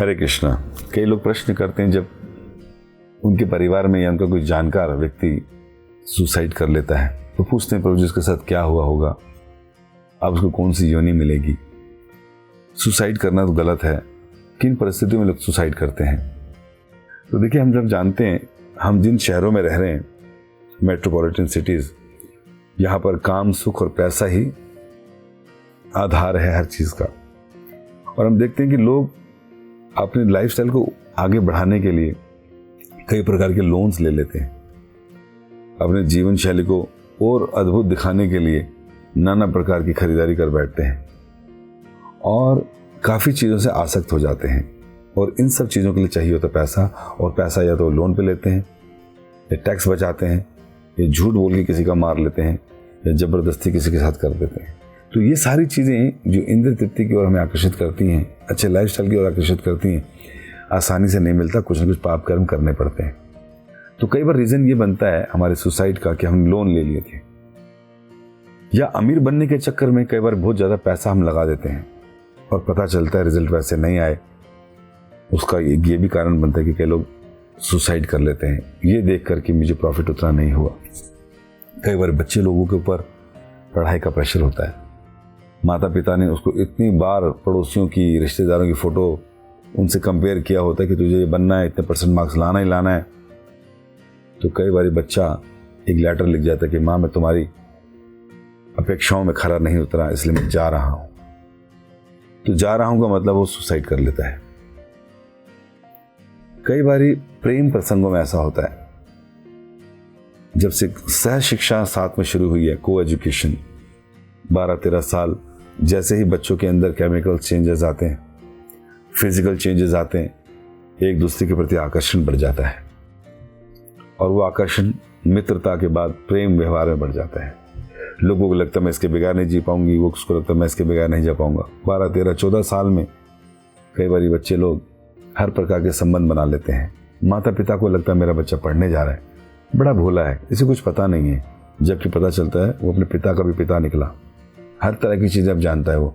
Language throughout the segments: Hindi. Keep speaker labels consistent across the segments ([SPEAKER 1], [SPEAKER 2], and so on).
[SPEAKER 1] हरे कृष्णा। कई लोग प्रश्न करते हैं जब उनके परिवार में या उनका कोई जानकार व्यक्ति सुसाइड कर लेता है तो पूछते हैं प्रभु जी उसके साथ क्या हुआ होगा, अब उसको कौन सी योनि मिलेगी। सुसाइड करना तो गलत है, किन परिस्थितियों में लोग सुसाइड करते हैं? तो देखिए, हम जब जानते हैं हम जिन शहरों में रह रहे हैं, मेट्रोपॉलिटन सिटीज़, यहाँ पर काम, सुख और पैसा ही आधार है हर चीज़ का। और हम देखते हैं कि लोग अपने लाइफस्टाइल को आगे बढ़ाने के लिए कई प्रकार के लोन्स ले लेते हैं, अपने जीवन शैली को और अद्भुत दिखाने के लिए नाना प्रकार की खरीदारी कर बैठते हैं और काफ़ी चीज़ों से आसक्त हो जाते हैं। और इन सब चीज़ों के लिए चाहिए होता पैसा, और पैसा या तो लोन पे लेते हैं, या टैक्स बचाते हैं, या झूठ बोल के किसी का मार लेते हैं, या ज़बरदस्ती किसी के साथ कर देते हैं। तो ये सारी चीज़ें जो इंद्र तृप्ति की ओर हमें आकर्षित करती हैं, अच्छे लाइफस्टाइल की ओर आकर्षित करती हैं, आसानी से नहीं मिलता, कुछ ना कुछ पाप कर्म करने पड़ते हैं। तो कई बार रीज़न ये बनता है हमारे सुसाइड का कि हम लोन ले लिए थे, या अमीर बनने के चक्कर में कई बार बहुत ज़्यादा पैसा हम लगा देते हैं और पता चलता है रिजल्ट वैसे नहीं आए। उसका ये भी कारण बनता है कि कई लोग सुसाइड कर लेते हैं ये देख कर कि मुझे प्रॉफिट उतना नहीं हुआ। कई बार बच्चे लोगों के ऊपर पढ़ाई का प्रेशर होता है, माता पिता ने उसको इतनी बार पड़ोसियों की, रिश्तेदारों की फ़ोटो उनसे कंपेयर किया होता है कि तुझे ये बनना है, इतने % मार्क्स लाना ही लाना है। तो कई बार बच्चा एक लेटर लिख जाता है कि माँ, मैं तुम्हारी अपेक्षाओं में खरा नहीं उतरा, इसलिए मैं जा रहा हूँ। तो जा रहा हूँ का मतलब वो सुसाइड कर लेता है। कई बार प्रेम प्रसंगों में ऐसा होता है, जब से सह शिक्षा साथ में शुरू हुई है, को एजुकेशन, 12-13 साल, जैसे ही बच्चों के अंदर केमिकल चेंजेस आते हैं, फिजिकल चेंजेस आते हैं, एक दूसरे के प्रति आकर्षण बढ़ जाता है और वो आकर्षण मित्रता के बाद प्रेम व्यवहार में बढ़ जाता है। लोगों को लगता है मैं इसके बगैर नहीं जी पाऊंगी, वो उसको लगता है मैं इसके बगैर नहीं जा पाऊंगा। 12-13-14 साल में कई बार बच्चे लोग हर प्रकार के संबंध बना लेते हैं। माता पिता को लगता है मेरा बच्चा पढ़ने जा रहा है, बड़ा भोला है, इसे कुछ पता नहीं है, जबकि पता चलता है वो अपने पिता का भी पिता निकला। हर तरह की चीज़ें अब जानता है वो,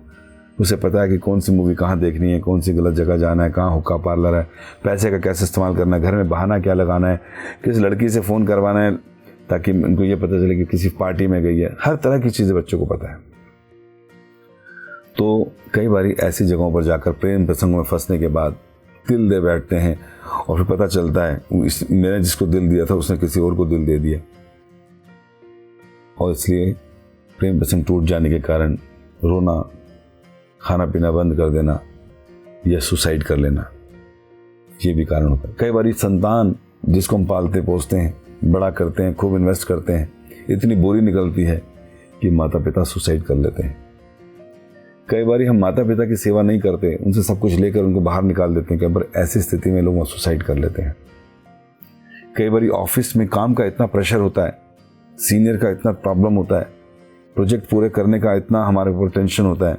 [SPEAKER 1] उसे पता है कि कौन सी मूवी कहाँ देखनी है, कौन सी गलत जगह जाना है, कहाँ हुक्का पार्लर है, पैसे का कैसे इस्तेमाल करना है, घर में बहाना क्या लगाना है, किस लड़की से फ़ोन करवाना है ताकि उनको ये पता चले कि किसी पार्टी में गई है। हर तरह की चीज़ें बच्चों को पता है। तो कई बार ऐसी जगहों पर जाकर प्रेम प्रसंगों में फंसने के बाद दिल दे बैठते हैं और फिर पता चलता है मैंने जिसको दिल दिया था उसने किसी और को दिल दे दिया, और इसलिए प्रेम प्रसंग टूट जाने के कारण रोना, खाना पीना बंद कर देना या सुसाइड कर लेना, ये भी कारण होता है। कई बार संतान जिसको हम पालते पोसते हैं, बड़ा करते हैं, खूब इन्वेस्ट करते हैं, इतनी बुरी निकलती है कि माता पिता सुसाइड कर लेते हैं। कई बार हम माता पिता की सेवा नहीं करते, उनसे सब कुछ लेकर उनको बाहर निकाल देते हैं। कई बार ऐसी स्थिति में लोग सुसाइड कर लेते हैं। कई बार ऑफिस में काम का इतना प्रेशर होता है, सीनियर का इतना प्रॉब्लम होता है, प्रोजेक्ट पूरे करने का इतना हमारे ऊपर टेंशन होता है,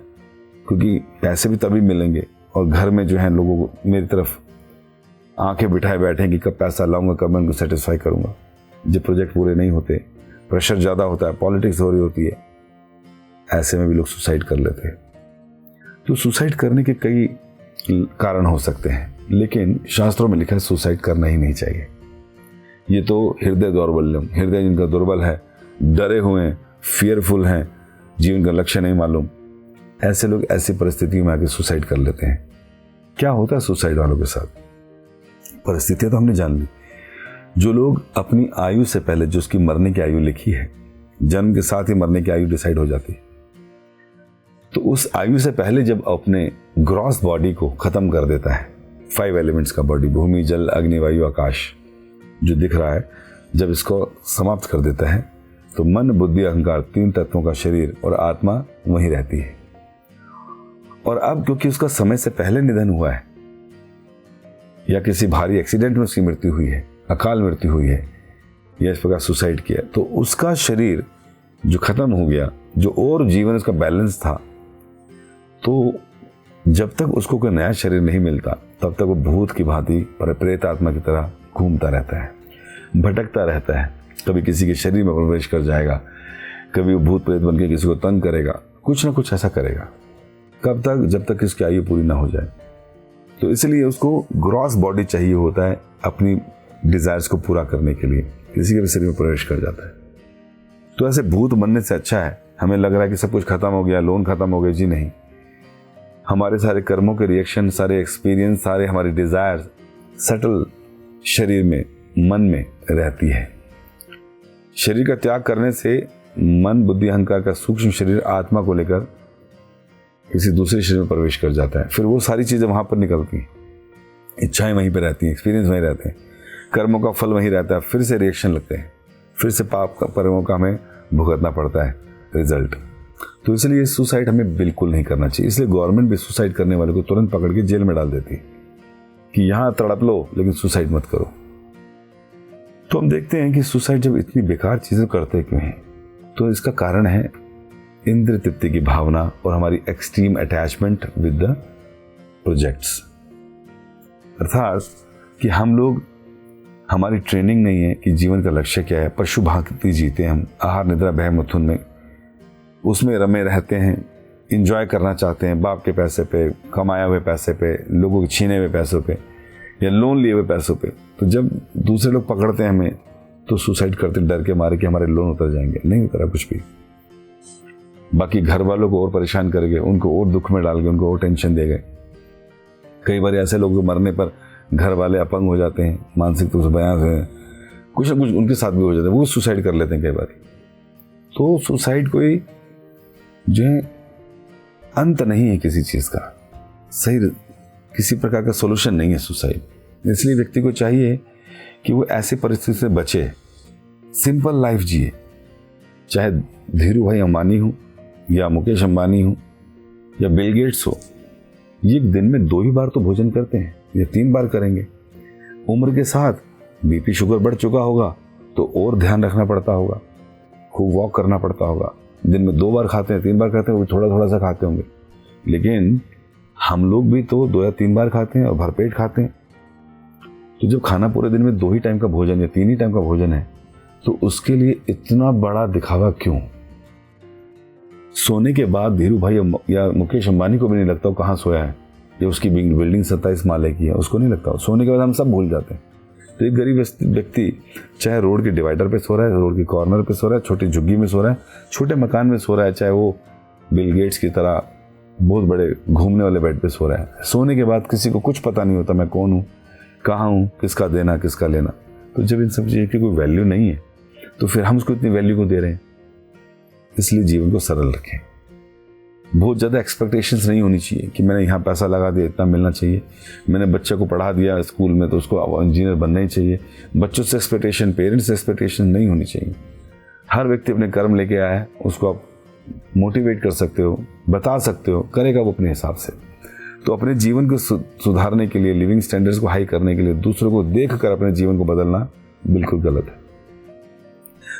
[SPEAKER 1] क्योंकि पैसे भी तभी मिलेंगे, और घर में जो है लोगों को मेरी तरफ आंखें बिठाए बैठे हैं कि कब पैसा लाऊंगा, कब मैं उनको सेटिस्फाई करूंगा। जब प्रोजेक्ट पूरे नहीं होते, प्रेशर ज़्यादा होता है, पॉलिटिक्स हो रही होती है, ऐसे में भी लोग सुसाइड कर लेते हैं। तो सुसाइड करने के कई कारण हो सकते हैं, लेकिन शास्त्रों में लिखा है सुसाइड करना ही नहीं चाहिए। ये तो हृदय दौर्बल्यम, हृदय जिनका दुर्बल है, डरे हुए हैं, फियरफुल हैं, जीवन का लक्ष्य नहीं मालूम, ऐसे लोग ऐसी परिस्थितियों में आके सुसाइड कर लेते हैं। क्या होता है सुसाइड वालों के साथ? परिस्थितियां तो हमने जान ली। जो लोग अपनी आयु से पहले, जो उसकी मरने की आयु लिखी है, जन्म के साथ ही मरने की आयु डिसाइड हो जाती है, तो उस आयु से पहले जब अपने ग्रॉस बॉडी को खत्म कर देता है, 5 एलिमेंट्स का बॉडी, भूमि, जल, अग्नि, वायु, आकाश जो दिख रहा है, जब इसको समाप्त कर देता है तो मन, बुद्धि, अहंकार, 3 तत्वों का शरीर और आत्मा वहीं रहती है। और अब क्योंकि उसका समय से पहले निधन हुआ है, या किसी भारी एक्सीडेंट में उसकी मृत्यु हुई है, अकाल मृत्यु हुई है, या इस प्रकार सुसाइड किया, तो उसका शरीर जो खत्म हो गया, जो और जीवन उसका बैलेंस था, तो जब तक उसको कोई नया शरीर नहीं मिलता तब तक वो भूत की भांति प्रेत आत्मा की तरह घूमता रहता है, भटकता रहता है। कभी किसी के शरीर में प्रवेश कर जाएगा, कभी वो भूत प्रेत बन के किसी को तंग करेगा, कुछ ना कुछ ऐसा करेगा। कब तक? जब तक इसकी आयु पूरी ना हो जाए। तो इसलिए उसको ग्रॉस बॉडी चाहिए होता है अपनी डिजायर्स को पूरा करने के लिए, किसी के भी शरीर में प्रवेश कर जाता है। तो ऐसे भूत बनने से अच्छा है, हमें लग रहा है कि सब कुछ खत्म हो गया, लोन खत्म हो गई, जी नहीं। हमारे सारे कर्मों के रिएक्शन, सारे एक्सपीरियंस, सारे हमारी डिजायर सटल शरीर में, मन में रहती है। शरीर का त्याग करने से मन, बुद्धि, अहंकार का सूक्ष्म शरीर आत्मा को लेकर किसी दूसरे शरीर में प्रवेश कर जाता है। फिर वो सारी चीजें वहां पर निकलती हैं, इच्छाएं वहीं पर रहती हैं, एक्सपीरियंस वहीं रहते हैं, कर्मों का फल वहीं रहता है, फिर से रिएक्शन लगते हैं, फिर से पाप का कर्मों का हमें भुगतना पड़ता है रिजल्ट। तो इसलिए सुसाइड हमें बिल्कुल नहीं करना चाहिए। इसलिए गवर्नमेंट भी सुसाइड करने वाले को तुरंत पकड़ के जेल में डाल देती है कि यहां तड़प लो लेकिन सुसाइड मत करो। तो हम देखते हैं कि सुसाइड जब इतनी बेकार चीजें करते क्यों हैं, तो इसका कारण है इंद्रिय तृप्ति की भावना और हमारी extreme attachment with the projects. अर्थात कि हम लोग, हमारी ट्रेनिंग नहीं है कि जीवन का लक्ष्य क्या है। पशु भांति जीते हम, आहार निद्रा भय मिथुन में, उसमें रमे रहते हैं, इंजॉय करना चाहते हैं बाप के पैसे पे, कमाए हुए पैसे पे, लोगों के छीने हुए पैसों पे या लोन लिए हुए पैसों पे। तो जब दूसरे लोग पकड़ते हैं हमें तो सुसाइड करते डर के मारे कि हमारे लोन उतर जाएंगे। नहीं उतरा कुछ भी, बाकी घर वालों को और परेशान कर गए, उनको और दुख में डाल गए, उनको और टेंशन दे गए। कई बार ऐसे लोग मरने पर घर वाले अपंग हो जाते हैं, मानसिक रूप से बयां से कुछ ना कुछ उनके साथ भी हो जाता है, वो सुसाइड कर लेते हैं कई बार। तो सुसाइड कोई जो है अंत नहीं है किसी चीज का, सही किसी प्रकार का सोल्यूशन नहीं है सुसाइड। इसलिए व्यक्ति को चाहिए कि वो ऐसी परिस्थिति से बचे, सिंपल लाइफ जिए। चाहे धीरू भाई अंबानी हो या मुकेश अंबानी हो या बिल गेट्स हो, ये दिन में 2 ही बार तो भोजन करते हैं या 3 बार करेंगे। उम्र के साथ बीपी शुगर बढ़ चुका होगा तो और ध्यान रखना पड़ता होगा, खूब वॉक करना पड़ता होगा। दिन में 2 बार खाते हैं, 3 बार खाते हैं, वो थोड़ा थोड़ा सा खाते होंगे, लेकिन हम लोग भी तो 2 या 3 बार खाते हैं और भरपेट खाते हैं। तो जब खाना पूरे दिन में 2 ही टाइम का भोजन या 3 ही टाइम का भोजन है, तो उसके लिए इतना बड़ा दिखावा क्यों? सोने के बाद धीरू भाई या मुकेश अंबानी को भी नहीं लगता वो कहाँ सोया है, या उसकी बिल्डिंग 27 माले की है, उसको नहीं लगता। सोने के बाद हम सब भूल जाते हैं। तो एक गरीब व्यक्ति चाहे रोड के डिवाइडर पे सो रहा है, रोड के कॉर्नर पे सो रहा है, छोटी झुग्गी में सो रहा है, छोटे मकान में सो रहा है, चाहे वो बिल गेट्स की तरह बहुत बड़े घूमने वाले बेड पे सो रहा है, सोने के बाद किसी को कुछ पता नहीं होता मैं कौन हूँ, कहाँ हूँ, किसका देना किसका लेना। तो जब इन सब चीज़ों की कोई वैल्यू नहीं है तो फिर हम उसको इतनी वैल्यू को दे रहे हैं। इसलिए जीवन को सरल रखें। बहुत ज़्यादा एक्सपेक्टेशंस नहीं होनी चाहिए कि मैंने यहाँ पैसा लगा दिया इतना मिलना चाहिए, मैंने बच्चे को पढ़ा दिया स्कूल में तो उसको इंजीनियर बनना ही चाहिए। बच्चों से एक्सपेक्टेशन, पेरेंट्स से एक्सपेक्टेशन नहीं होनी चाहिए। हर व्यक्ति अपने कर्म लेके आया है, उसको आप मोटिवेट कर सकते हो, बता सकते हो, करेगा वो अपने हिसाब से। तो अपने जीवन को सुधारने के लिए, लिविंग स्टैंडर्ड्स को हाई करने के लिए दूसरों को देख कर अपने जीवन को बदलना बिल्कुल गलत है।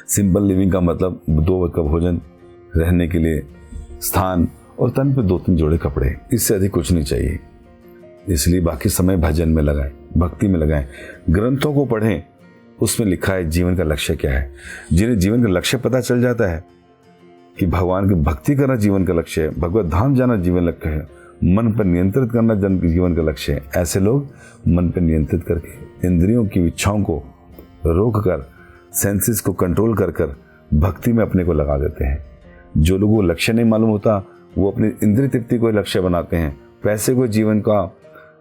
[SPEAKER 1] सिंपल लिविंग का मतलब 2 वक्त का भोजन, रहने के लिए स्थान और तन पे 2-3 जोड़े कपड़े, इससे अधिक कुछ नहीं चाहिए। इसलिए बाकी समय भजन में लगाएं, भक्ति में लगाएं, ग्रंथों को पढ़ें, उसमें लिखा है जीवन का लक्ष्य क्या है। जिन्हें जीवन का लक्ष्य पता चल जाता है कि भगवान की भक्ति करना जीवन का लक्ष्य है, भगवत धाम जाना जीवन लक्ष्य है, मन पर नियंत्रित करना जीवन का लक्ष्य है, ऐसे लोग मन पर नियंत्रित करके इंद्रियों की इच्छाओं को रोक कर, सेंसेस को कंट्रोल कर भक्ति में अपने को लगा देते हैं। जो लोगों को लक्ष्य नहीं मालूम होता वो अपनी इंद्रिय तृप्ति को लक्ष्य बनाते हैं, पैसे को जीवन का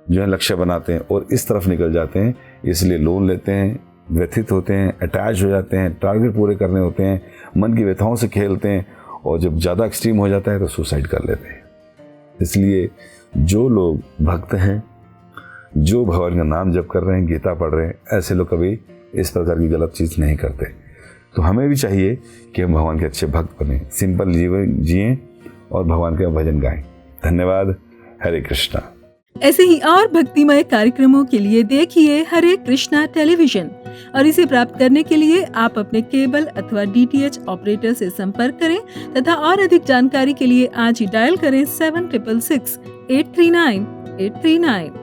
[SPEAKER 1] जो है लक्ष्य बनाते हैं और इस तरफ निकल जाते हैं। इसलिए लोन लेते हैं, व्यथित होते हैं, अटैच हो जाते हैं, टारगेट पूरे करने होते हैं, मन की व्यथाओं से खेलते हैं और जब ज़्यादा एक्सट्रीम हो जाता है तो सुसाइड कर लेते हैं। इसलिए जो लोग भक्त हैं, जो भगवान का नाम जप कर रहे हैं, गीता पढ़ रहे हैं, ऐसे लोग कभी इस प्रकार की गलत चीज़ नहीं करते। तो हमें भी चाहिए कि हम भगवान के अच्छे भक्त बने, सिंपल जीवन जिएं और भगवान के भजन गाएं। धन्यवाद। हरे कृष्णा।
[SPEAKER 2] ऐसे ही और भक्तिमय कार्यक्रमों के लिए देखिए हरे कृष्णा टेलीविजन और इसे प्राप्त करने के लिए आप अपने केबल अथवा DTH ऑपरेटर से संपर्क करें तथा और अधिक जानकारी के लिए आज ही डायल करें 7666 839 839।